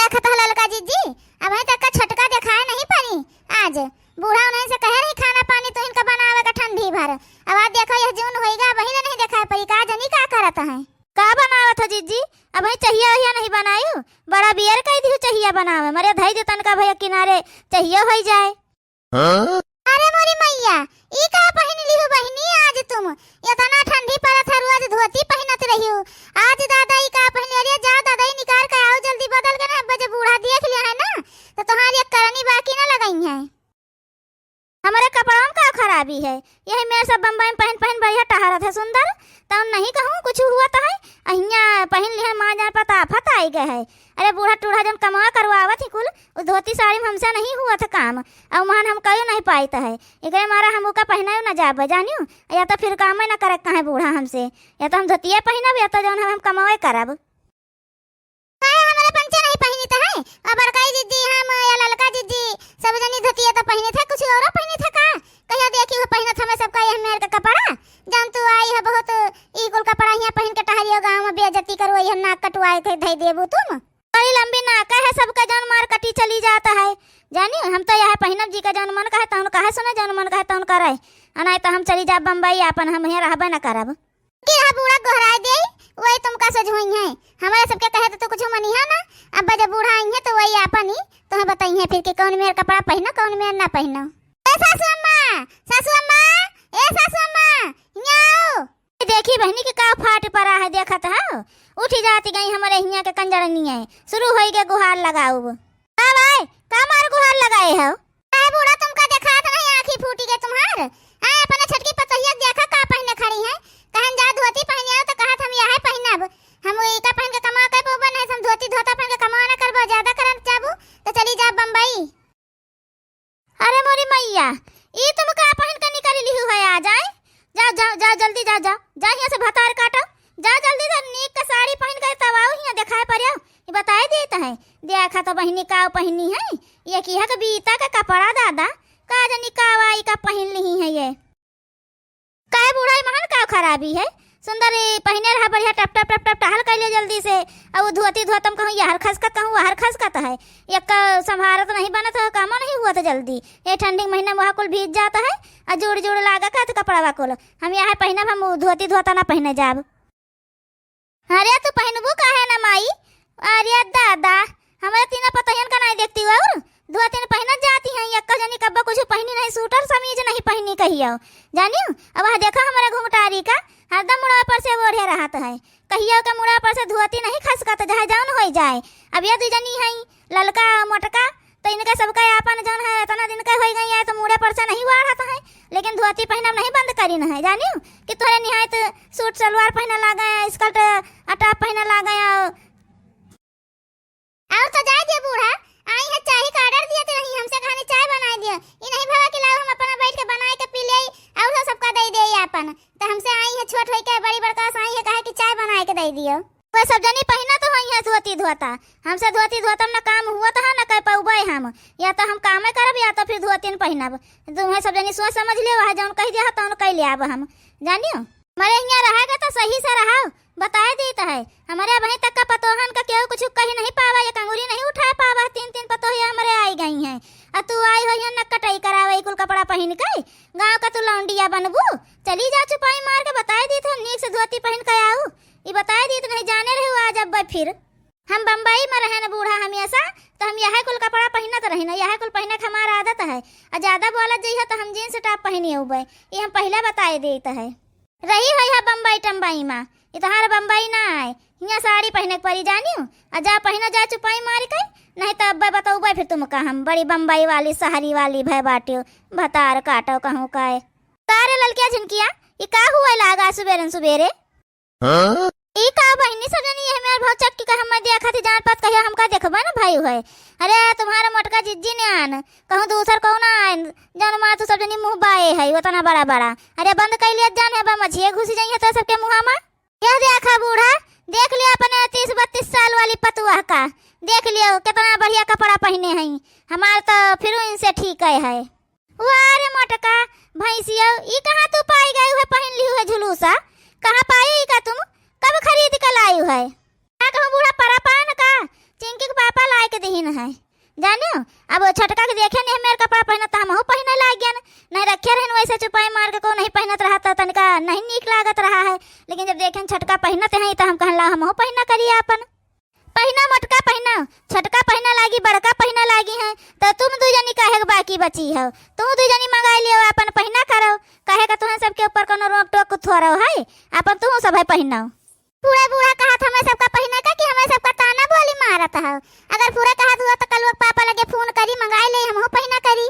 देखत है ललका जीजी, अब है तक का छटका दिखाए नहीं पानी। आज बूढ़ा उन्हें से कहे रही खाना पानी तो इनका बनावे का ठंडी भर। अब आज देखो यह जून होएगा वही नहीं दिखाए पड़ी का जनी का करत है। का बनावत हो जीजी? अब है चाहिए वही नहीं बनायू, बड़ा बियर कह दी चाहिए बनावे मरे धई दे तनका भैया किनारे चाहिए हो जाए। हाँ? अरे मोरी मैया ई का पहन ली हो बहनी आज तुम? इतना ठंडी पड़त है रोज धोती पहनत रही हो, आज दादा ई का पहन लिया? जा दादा ई निकाल के आओ जल्दी बदल के ना, बजे बूढ़ा देख लिया है ना तो तुम्हारी एक करनी बाकी ना लगाई है। हमारे कपड़ों का खराबी है, यही मेरे सब बम्बई में पहन पहन बढ़िया टहरत है सुंदर, तो नहीं कहूँ कुछ हुआ तो है अहिया पहन लिया माँ जान पता फत आई गए है। अरे बूढ़ा टूढ़ा जब कमा करवावत ही कुल उस धोती साड़ी में हमसे नहीं हुआ था काम, अब मान हम कहीं नहीं पाई है एक मारा हम का पहना ना जाब जानियो, या तो फिर काम ना करे कहे बूढ़ा हमसे, या तो हम धोतिया पहनब या तो जौन हम कमावे करब। हमारे पंचे नहीं पहनी तो है अब बड़काई जीजी हम या ललका जीजी सब जनी धोतिया तो पहने थे, कुछ और पहने थे का कहियो देखी हो पहनत हमें सबका यह मेर का कपड़ा जान तू आई है बहुत ई कुल कपड़ा यहाँ पहन के टहरियो गांव में बेइज्जती करो यह नाक कटवाए थे धई देबू तुम। बड़ी लंबी नाक है सबका जौन मार कटी चली जाता है जानियो, हम तो यह पहनब जी का जौन मन कहे तौन कहे सुने जौन मन कहे तौन करे, नहीं तो हम चली जा बम्बई अपन हम यहाँ रहबे न करब। कि बूढ़ा गोहराए दे वही तुम का सजोई है, हमारे सबके कहे तो कुछ मनिहा ना, अब जब बूढ़ा आई है तो वही अपन ही तुम्हें बताई है फिर कि कौन मेरा कपड़ा पहनो कौन मेरा ना पहनो। ए सासू अम्मा, सासू अम्मा, ए सासू अम्मा न्याओ देखी बहनी के का फाट पड़ा है देखत है, उठी जाती गई हमारे हिया के कंजरनी है शुरू हो गए गुहार लगाओ। का भाई का मार गुहार लगाए हो? अरे बूढ़ा तुमका देखा तो नहीं आंखी फूटी गई तुम्हार, हां अपने छटकी पतोहिया देखा का पहने खड़ी है, कहन जा धोती पहने आओ तो कहत हम यह पहनब, हम एका पहन के कमा के पोबन है, हम धोती धोता पहन के कमा ना करबो ज्यादा करन जाबू तो चली जा बम्बई। अरे मोरी मैया ई तुम का पहन के निकल ली है आ जाए, जा जा जा जल्दी जा जा जा यहां से भतार काटो, जा जल्दी से नीक का साड़ी पहन के तब आओ यहां दिखाए परियो, ये बताए देता है देखा तो बहनी का पहनी है ये की है के बीता का कपड़ा दादा का जनी कावाई का पहन ली है ये काय बूढ़ा महान का खराबी है सुंदर पहने रहा बढ़िया टप टप टप टप टहल कर ले जल्दी से, अब धोती धोतम कहूँ यार खसकत कहूँ हर खसकत है एक संभारत नहीं बनत है काम नहीं हुआ तो जल्दी ये ठंडी महीना में वहाँ कुल भीज जाता है और जोड़ जोड़ लागा का तो कपड़ा कुल हम यहाँ पहनब, हम धोती धोता ना पहने जाब। अरे तू पहनबू का है ना माई? अरे दादा हमारे तीन पतोहियन का नहीं देखती हो और धोती पहनत जाती हैं एक जनी कब्बा कुछ पहनी नहीं, सूटर समीज नहीं पहनी कहियो जानियो। अब देखा हमारा घुंघटारी का हरदम मुड़ा पर से ओढ़े रहता है, कहियो के मुड़ा पर से धोती नहीं खसकत जहाँ जान हो जाए। अब ये दू जनी है ललका मोटका तो इनका सबका अपन जौन है इतना दिन का हो गई है तो मुड़े पर से नहीं वाढ़त है, लेकिन धोती पहनब नहीं बंद करी न है जानियो कि थोड़े निहायत सूट सलवार पहना लागा स्कर्ट टॉप पहना लागा और तो जाए दे बूढ़ा आई है चाय का ऑर्डर दिया तो नहीं हमसे खाने चाय बना दिया, ये नहीं भावा कि लाओ हम अपना बैठ के बनाए के पी ले और सबका दे दे अपन, तो हमसे आई है छोट होई के बड़ी बड़का आई है कहे कि चाय बनाए के दे दियो। वो सब जनी पहना तो होई है धोती धोता, हमसे धोती धोतम ना काम हुआ तो है ना कह पाउबे हम, या तो हम काम करब या तो फिर धोती न पहनब, तुम्हें सब जनी सोच समझ ले वह जौन कह दिया तौन कह ले हम जानियो। हमारे यहाँ रहेगा तो सही से रहो बताए देता है, हमारे वहीं तक का पतोहन का केहू कुछ कही नहीं पावा या कंगूरी नहीं उठा पावा, तीन तीन पतोहिया हमारे आई गई हैं और तू आई हो यहाँ न कटाई करावे कुल कपड़ा पहन के गाँव का तू लौंडिया बनबू, चली जा चुपाई मार के बताए दी तो नीक से धोती पहन के आओ, ये बताए दी तो नहीं जाने रहे आज अब फिर हम बम्बई में रहे न बूढ़ा हमेशा तो हम यह कुल कपड़ा पहनत रहे न, यह कुल पहने के हमारा आदत है और ज्यादा बोलत जइह तो हम जींस टॉप पहनी हुए, ये हम पहले बताए देता है। रही है बम्बई टम्बई माँ ये तोहार बम्बई ना आए यहाँ साड़ी पहने के परी जानियो, और जा पहना जा चुपाई मार के नहीं तो अब बताऊबे फिर तुम का हम बड़ी बम्बई वाली शहरी वाली भय बाटियो भतार काटो कहूँ का तारे ललकिया झुनकिया ये का हुआ लागा सुबेरन सुबेरे ई का बहनी सजनी है मेरे बहुत चक्की का हम देखा थी जान पात कहिया हमका देखबा ना भाई है। अरे तुम्हारा मोटका जिज्जी ने आन कहूँ दूसर कौन आन जान माँ तू सजनी मुँह बाए है उतना बड़ा बड़ा, अरे बंद कर लिया जान है बा मछिए घुसी जाइए तो सबके मुँह में यह देखा बूढ़ा देख लिया अपने 30-32 साल वाली पतुआ का देख लियो कितना बढ़िया कपड़ा पहने हैं, हमार तो फिर इनसे ठीक है। वारे मोटका भैंसिया ई कहाँ तू पाई गई है पहन ली है झुलूसा, कहाँ पाई का तुम कब खरीद कर लाई है? क्या कहूँ बूढ़ा परा पान का चिंकी के पापा लाए के हैं जाने अब वो छटका के देखे नहीं मेरे कपड़ा पहना तो हमहू पहने लाग गया नहीं रखे रहन वैसे चुपाई मार के को नहीं पहनत रहा तो तनिका नहीं नीक लागत रहा है लेकिन जब देखें छटका पहनते हैं तो हम कहला हमहू पहना करिए अपन पहना मोटका पहना छटका पहना लागी बड़का पहना लागी है तो तुम दू जनी काहे के बाकी बची हो तुम दू जनी मंगा लियो अपन पहना करो काहे का तुहन सबके ऊपर कोनो रोक टोक थोरो है अपन तुम सब है पहना पूरा बूढ़ा कहा था हमें सबका पहना का कि हमें सबका ताना बोली मारत है अगर पूरा कहा हुआ तो कल वो पापा लगे फोन करी मंगाई ले हमहू पहना करी